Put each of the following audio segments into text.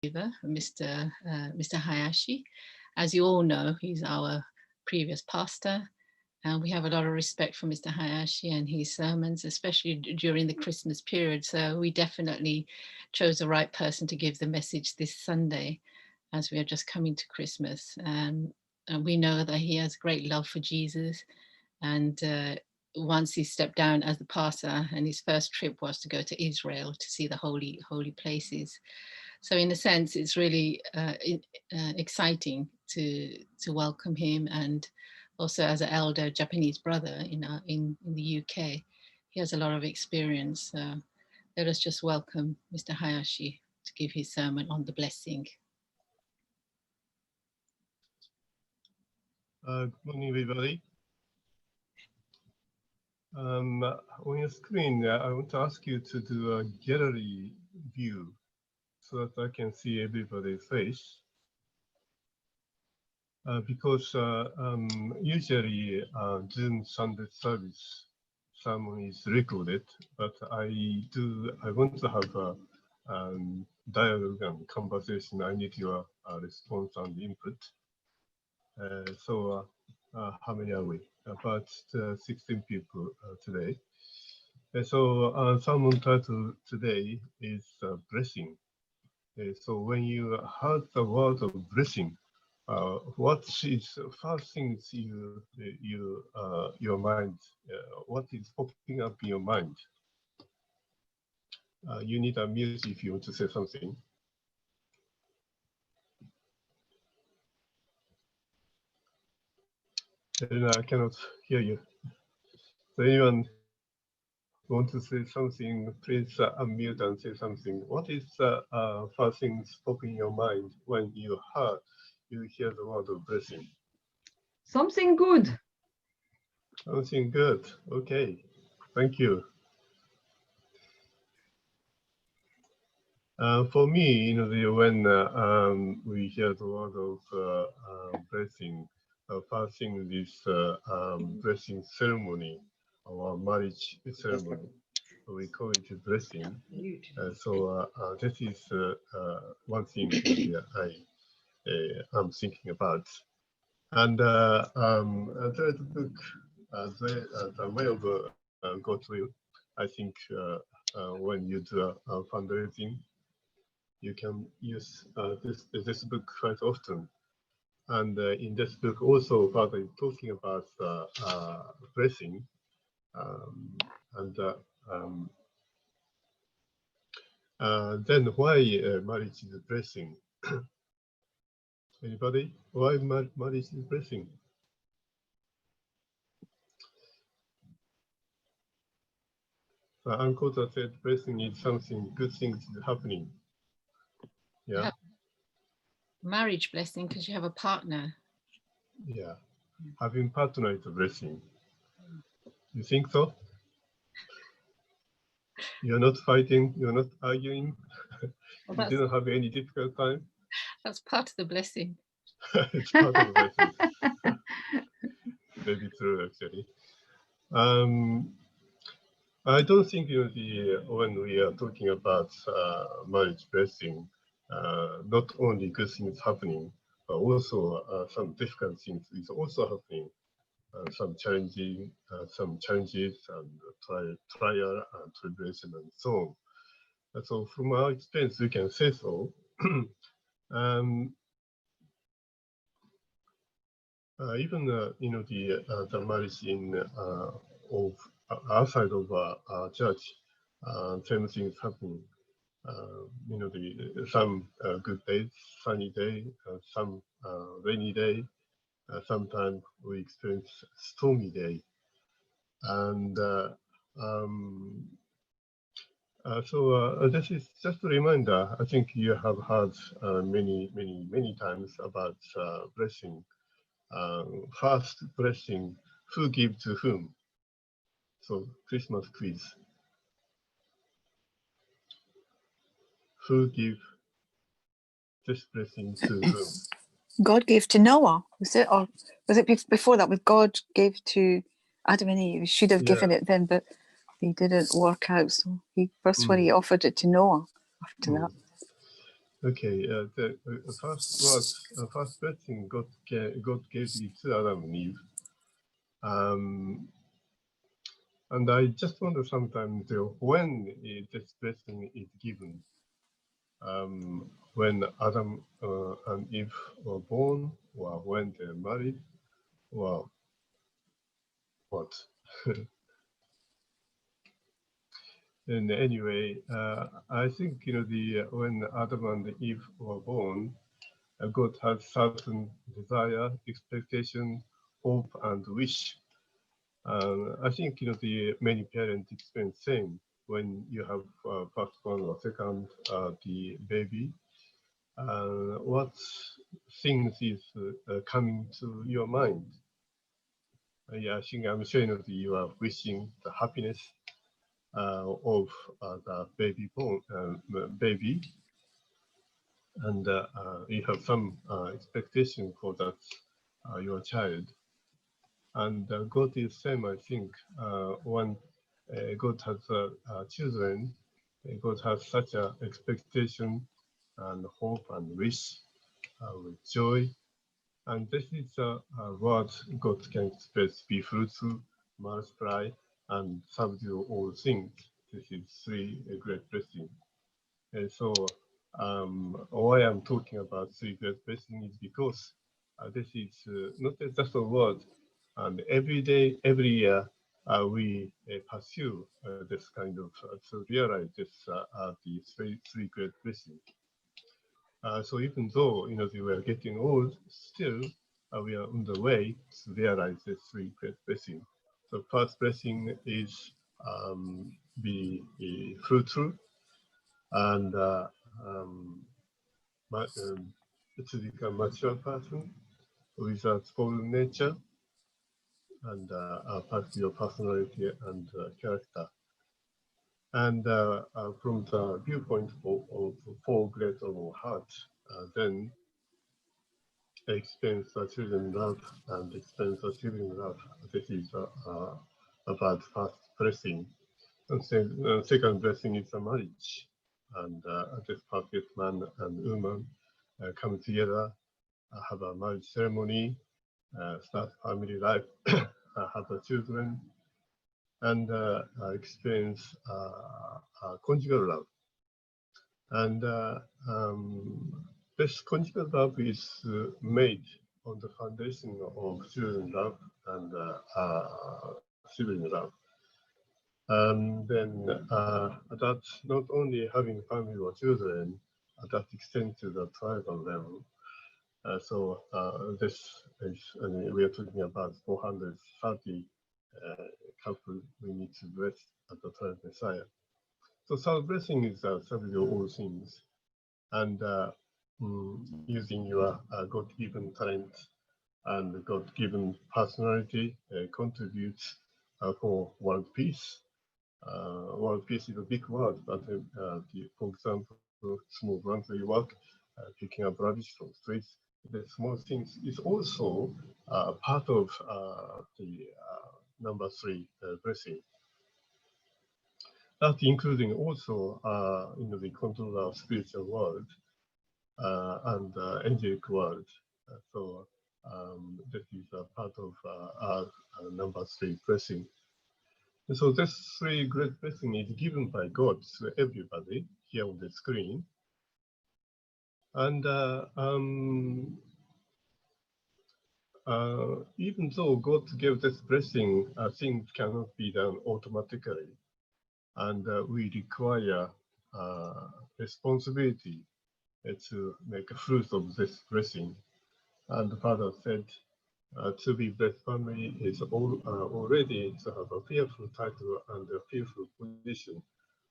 Mr. Hayashi. As you all know, he's our previous pastor, and we have a lot of respect for Mr. Hayashi and his sermons, especially during the Christmas period. So we definitely chose the right person to give the message this Sunday, as we are just coming to Christmas. And we know that he has great love for Jesus, and once he stepped down as the pastor, and his first trip was to go to Israel to see the holy places. So in a sense, it's really exciting to welcome him, and also as an elder Japanese brother in the UK, he has a lot of experience. So let us just welcome Mr. Hayashi to give his sermon on the blessing. Good morning, everybody. On your screen, I want to ask you to do a gallery view so that I can see everybody's face. Because usually Zoom Sunday service sermon is recorded, but I want to have a dialogue and conversation. I need your response and input. So how many are we? About 16 people today. So sermon title today is blessing. So when you heard the word of blessing, what is first things your mind? What is popping up in your mind? You need a music if you want to say something. And I cannot hear you. So anyone want to say something, please unmute and say something. What is first things popping in your mind when you hear the word of blessing? Something good. Something good. Okay, thank you. For me, when we hear the word of blessing, first thing is blessing ceremony, our marriage ceremony. We call it a blessing. So this is one thing I'm thinking about. And there's a book, the way of goodwill. I think when you do fundraising, you can use this book quite often. And in this book also, Father is talking about blessing. Then why marriage is a blessing? Anybody? Why marriage is a blessing? Uncle said blessing is something, good things is happening. Yeah. Marriage blessing because you have a partner. Yeah. Having partner is a blessing. You think so? You're not fighting, you're not arguing, you didn't have any difficult time? That's part of the blessing. It's part of the blessing. Maybe true, actually. I don't think when we are talking about marriage blessing, not only good things happening, but also some difficult things is also happening. Some challenges and trial and tribulation and so on. So from our experience, we can say so. Even the marriage of outside of our church, same things happening. Some good days, sunny day, some rainy day. Sometimes we experience stormy day, and so this is just a reminder. I think you have heard many times about blessing. First blessing, who give to whom? So Christmas quiz. Who give this blessing to whom? God gave to Noah, was it? Or was it before that? With God gave to Adam and Eve. He should have given it then, but they didn't work out. So he first when he offered it to Noah after that. Okay, the first word, first blessing God gave it to Adam and Eve. And I just wonder sometimes when this blessing is given. When Adam and Eve were born, or when they're married, or what? And anyway, I think when Adam and Eve were born, God has certain desire, expectation, hope, and wish. I think the many parents experience same when you have first one or second the baby. What things is coming to your mind? Yeah, I think I'm sure you are wishing the happiness of the baby, and you have some expectation for that your child. And God is same, I think, when God has children, God has such a expectation and hope and wish with joy. And this is a word God can express: be fruitful, multiply, and subdue all things. This is three great blessings. And so why I'm talking about three great blessings is because this is not just a word. And every day, every year, we pursue this kind of to realize this the three great blessings. So even though we are getting old, still we are on the way to realize this three great blessings. So first blessing is be fruitful and to become mature person with a fallen nature and part of your personality and character. And from the viewpoint of four great of heart, then experience the children love and experience the children love. This is about first blessing. And second blessing is a marriage. And this perfect man and woman come together, have a marriage ceremony, start family life, have the children, and experience conjugal love. And this conjugal love is made on the foundation of children love and sibling love. And then that not only having family or children, that extends to the tribal level. So this is, we are talking about 430 couple we need to bless at the time Messiah. So self-blessing is subdue all things, and using your God-given talent and God-given personality contributes for world peace. World peace is a big word, but for example, small voluntary work, picking up rubbish from streets, the small things is also part of the number three blessing. That including also the control of spiritual world and angelic world. So this is a part of our number three blessing. So this three great blessing is given by God to everybody here on the screen. And even though God gave this blessing, things cannot be done automatically. And we require responsibility to make a fruit of this blessing. And the Father said, to be blessed family is already to have a fearful title and a fearful position,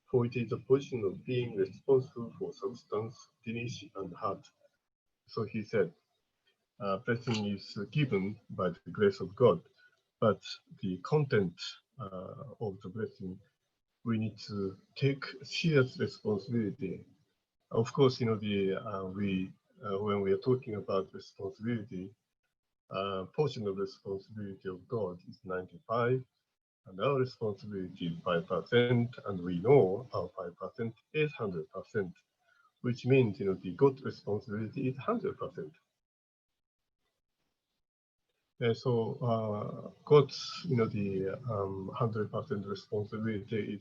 for it is a position of being responsible for substance, finish, and heart. So he said, blessing is given by the grace of God, but the content of the blessing, we need to take serious responsibility. Of course, when we are talking about responsibility, portion of responsibility of God is 95, and our responsibility is 5%, and we know our 5% is 100%. which means the God responsibility is 100%. And so God's the 100% responsibility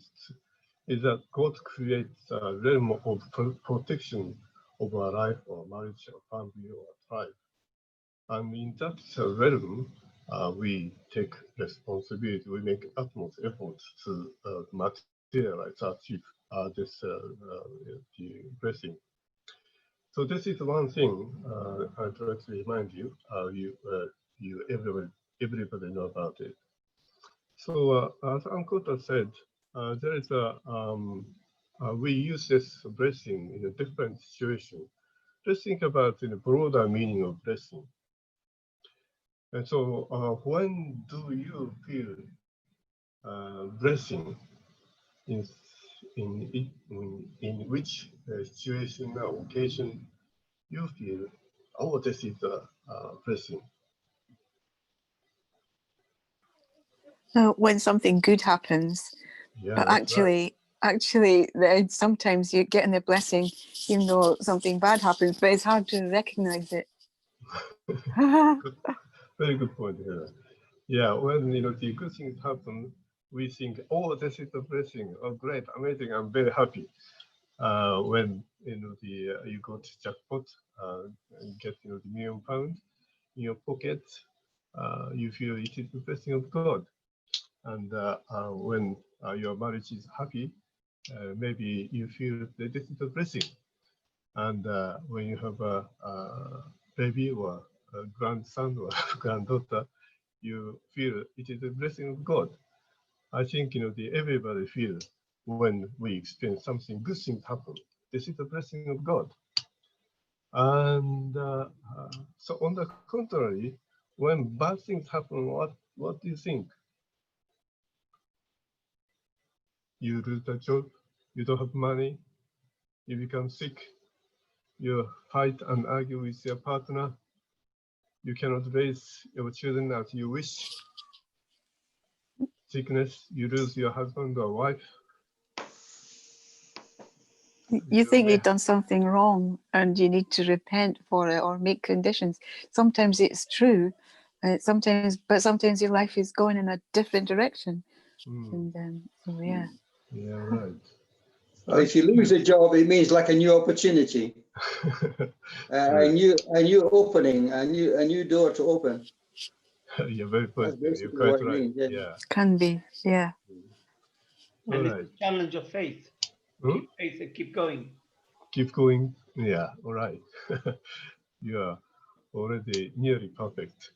is that God creates a realm of protection of our life or marriage or family or tribe. And in that realm, we take responsibility, we make utmost efforts to materialize, achieve the blessing. So this is one thing I'd like to remind you, everybody know about it. So as Uncle said, there is we use this blessing in a different situation. Let's think about the broader meaning of blessing. And so when do you feel blessing in which situation or occasion you feel, oh, this is a blessing? When something good happens, Yeah, but that's right. actually, then sometimes you're getting the blessing, even though something bad happens, but it's hard to recognize it. Good, very good point here. Yeah, when the good things happen, we think, oh, this is a blessing. Oh, great, amazing. I'm very happy. When you got jackpot, and get the £1,000,000 in your pocket, you feel it is the blessing of God. And when your marriage is happy, maybe you feel that this is a blessing. And when you have a baby or a grandson or granddaughter, you feel it is a blessing of God. I think everybody feels when we experience something good things happen. This is a blessing of God. And so on the contrary, when bad things happen, what do you think? You lose the job, you don't have money, you become sick, you fight and argue with your partner, you cannot raise your children as you wish. Sickness, you lose your husband or wife. You think you've done something wrong and you need to repent for it or make conditions. Sometimes it's true, but sometimes your life is going in a different direction. And so yeah. Yeah, right. If you lose a job, it means like a new opportunity, a new opening, a new door to open. You're very That's positive. You're basically quite what it right. means. Yeah. Yeah. Can be, yeah. All And right. it's a challenge of faith. Keep faith and keep going. Keep going. Yeah. All right. You are already nearly perfect.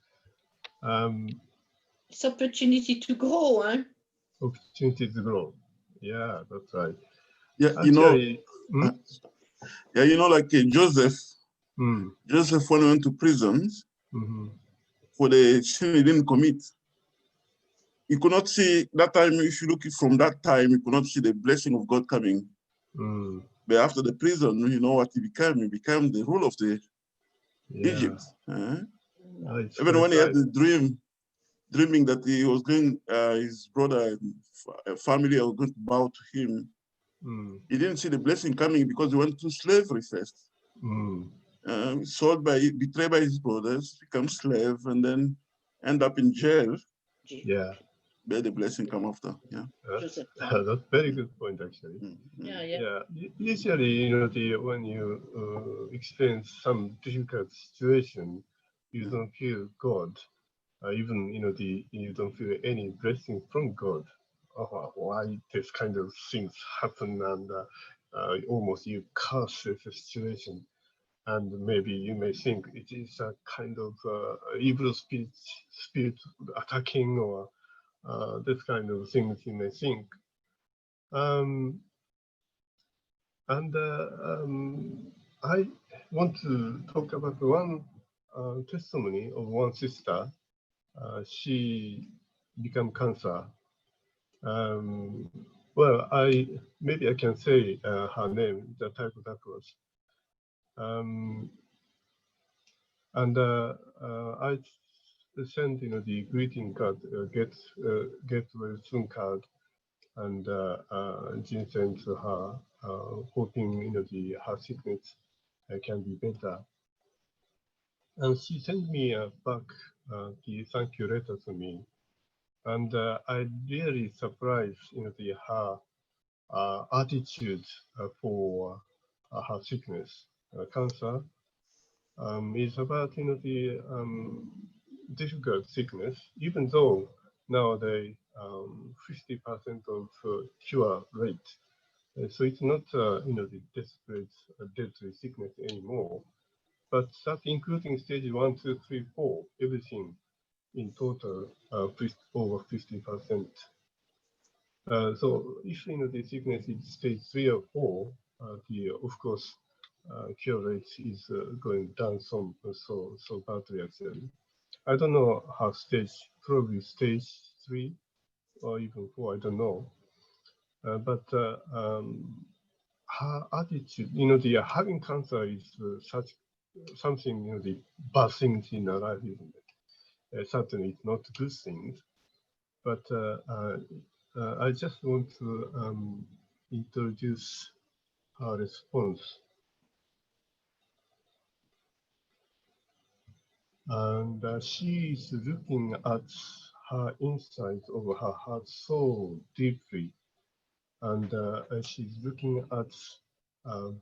It's opportunity to grow, huh? Opportunity to grow. Yeah, that's right. Yeah, actually, yeah, like Joseph. Joseph, when he went to prisons for the sin he didn't commit, you could not see that time. If you look at from that time, you could not see the blessing of God coming. But after the prison, you know what he became? He became the ruler of the Egypt. Even when he had the dreaming that he was going, his brother and family are going to bow to him. He didn't see the blessing coming because he went to slavery first. Betrayed by his brothers, become slave, and then end up in jail. Yeah. Where the blessing come after. Yeah. That's a very good point, actually. Yeah. Usually, when you experience some difficult situation, you don't feel God. Even you don't feel any blessing from God. Why this kind of things happen, and almost you curse the situation, and maybe you may think it is a kind of evil spirit attacking, or this kind of things you may think. I want to talk about one testimony of one sister. She became cancer. Well, maybe I can say her name, the Taiko Douglas. And I sent the greeting card, get well soon card and Jin sent to her, hoping her sickness can be better. And she sent me back the thank you letter to me, and I really surprised her attitude for her sickness. Cancer is about the difficult sickness, even though nowadays 50% of cure rate. So it's not the desperate deadly sickness anymore, but that including stage 1, 2, 3, 4, everything in total over 50%. So if the sickness is stage 3 or 4, of course cure rate is going down so badly actually. I don't know how stage, probably stage 3 or even 4, I don't know. But her attitude, having cancer is such something, the bad things in her life, isn't it? Certainly it's not good things, but I just want to introduce her response. And she is looking at her insides of her heart so deeply, and she's looking at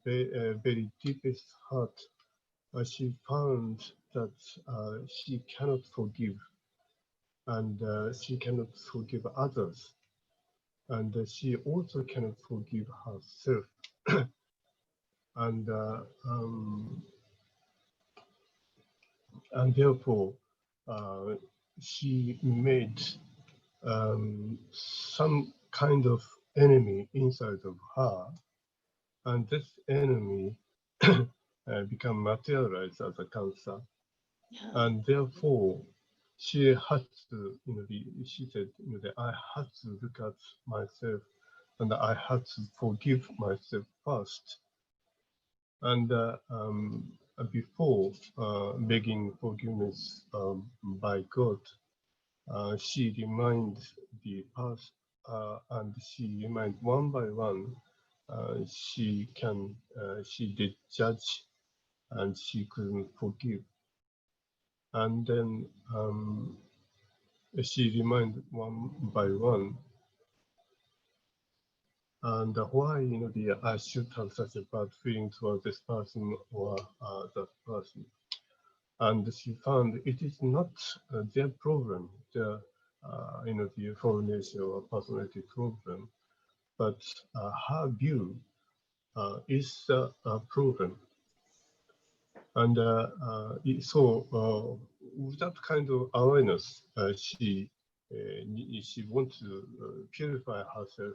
very deepest heart. She found that she cannot forgive, and she cannot forgive others, and she also cannot forgive herself. and therefore she made some kind of enemy inside of her, and this enemy become materialized as a cancer, and therefore she had to, she said, that I had to look at myself, and I had to forgive myself first, and before begging forgiveness by God. She reminds the past, and she reminds one by one. She did judge, and she couldn't forgive. And then she reminded one by one, and why I should have such a bad feeling towards this person or that person. And she found it is not their problem, their the foreign nature or personality problem, but her view is a problem. And so with that kind of awareness, she wants to purify herself,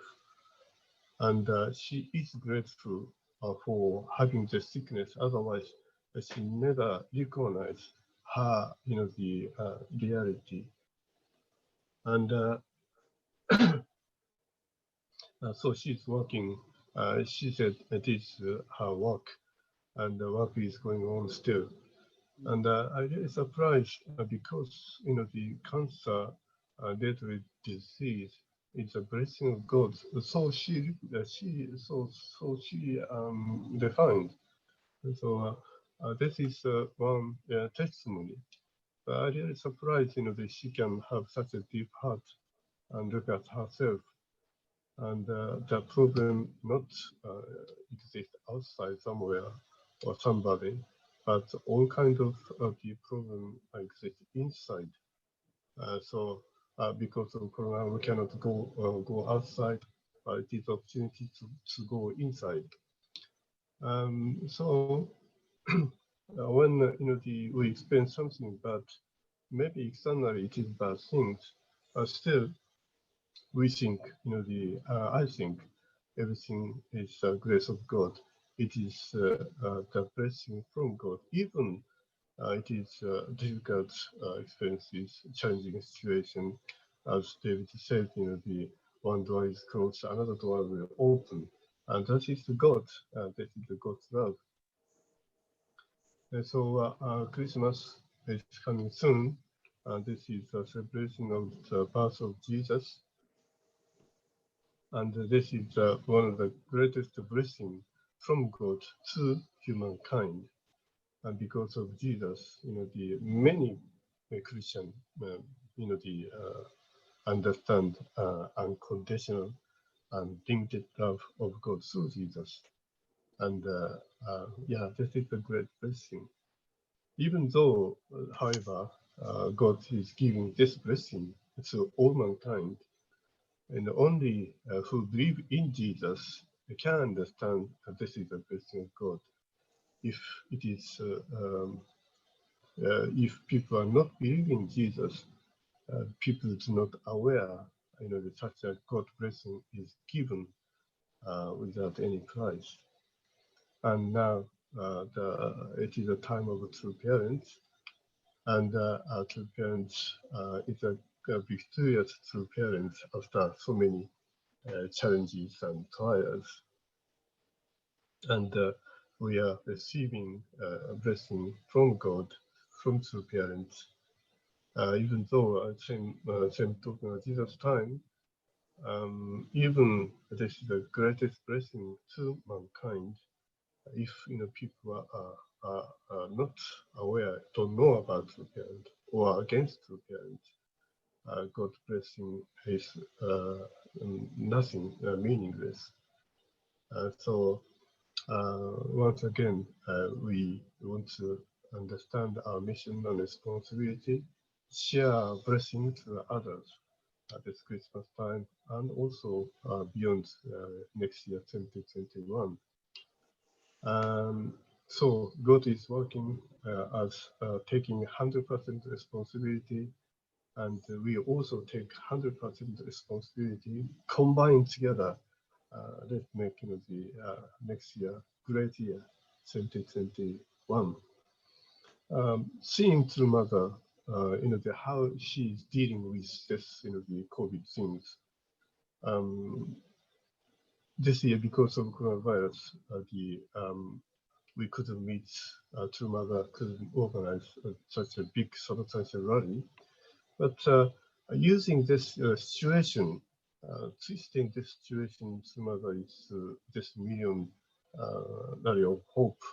and she is grateful for having the sickness. Otherwise, she never recognized her, the reality. And so she's working. She said it is her work, and the work is going on still. And I'm really surprised because the cancer, deadly disease, is a blessing of God. So she defined. So this is one testimony. But I'm really surprised, that she can have such a deep heart and look at herself, and the problem not exist outside somewhere or somebody, but all kinds of the problem exist inside. So because of Corona, we cannot go outside, but it is opportunity to go inside. So when we experience something bad, maybe externally it is bad things, but still we think, I think everything is grace of God. It is the blessing from God. Even it is difficult experiences, challenging situation. As David said, the one door is closed, another door will open. And that is God, that is the God's love. And so Christmas is coming soon. This is a celebration of the birth of Jesus. And this is one of the greatest blessings from God to humankind. And because of Jesus, the many Christian, understand unconditional and limited love of God through Jesus. And yeah, this is a great blessing. Even though, however, God is giving this blessing to all mankind, and only who believe in Jesus can understand that this is a blessing of God. If it is, if people are not believing Jesus, people are not aware, that such a God blessing is given without any price. And now it is a time of true parents, and our true parents is a victorious true parents after so many challenges and trials. And we are receiving a blessing from God, from true parents. Even though same talking at Jesus' time, even this is the greatest blessing to mankind. If people are not aware, don't know about true parents or against true parents, God's blessing is nothing, meaningless. So once again, we want to understand our mission and responsibility, share blessings to others at this Christmas time, and also beyond next year, 2021. So God is working as taking 100% responsibility, and we also take 100% responsibility combined together. Let's make the next year great year, 2021. Seeing through Mother, how she is dealing with this, the COVID things. This year, because of coronavirus, we couldn't meet. True Mother couldn't organize such a big substantial rally. But using this situation, twisting this situation, True Mother is this million rally of hope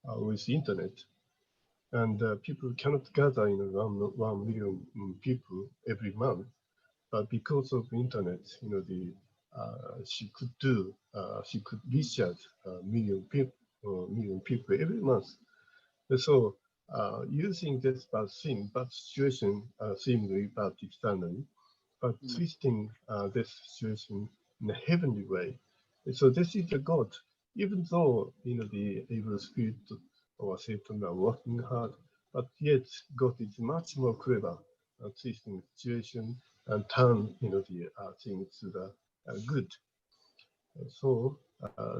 with the internet. And people cannot gather 1 million people every month. But because of the internet, she could reach out million people every month. And so using this bad situation, seemingly bad externally, but twisting this situation in a heavenly way. And so this is the God, even though the evil spirit or Satan are working hard, but yet God is much more clever at twisting the situation and turn the things to the good. So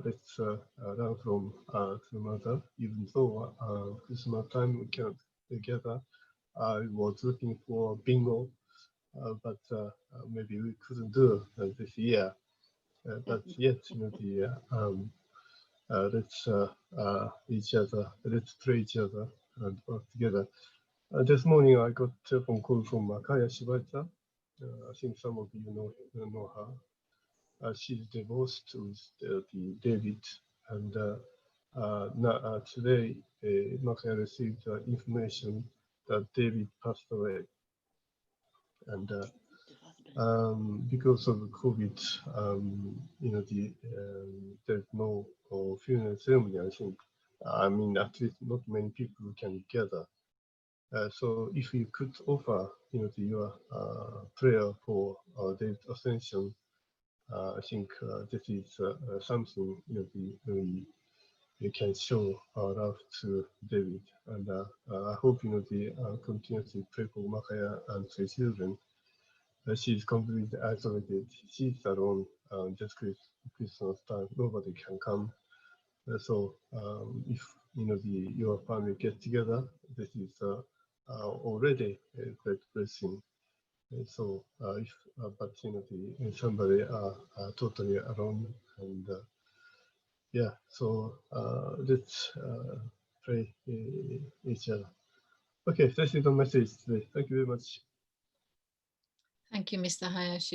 let's learn from True Mother. Even though Christmas time we cannot together, I was looking for bingo, but maybe we couldn't do this year. But yet, let's each other, let's pray each other and work together. This morning I got a phone call from Hayashi. I think some of you know her. She's divorced with David, and today Makaya received information that David passed away, and because of COVID, there's no funeral ceremony. I think, at least not many people can gather. So if you could offer, your prayer for David's ascension, I think this is something we can show our love to David, and I hope continuously pray for Makaya and three children. She's completely isolated. She's alone. Just Christmas time, nobody can come. So if your family get together, this is already a great blessing. So if but somebody are totally alone, and yeah, so let's pray each other. Okay, this is the message today. Thank you very much. Thank you, Mr. Hayashi.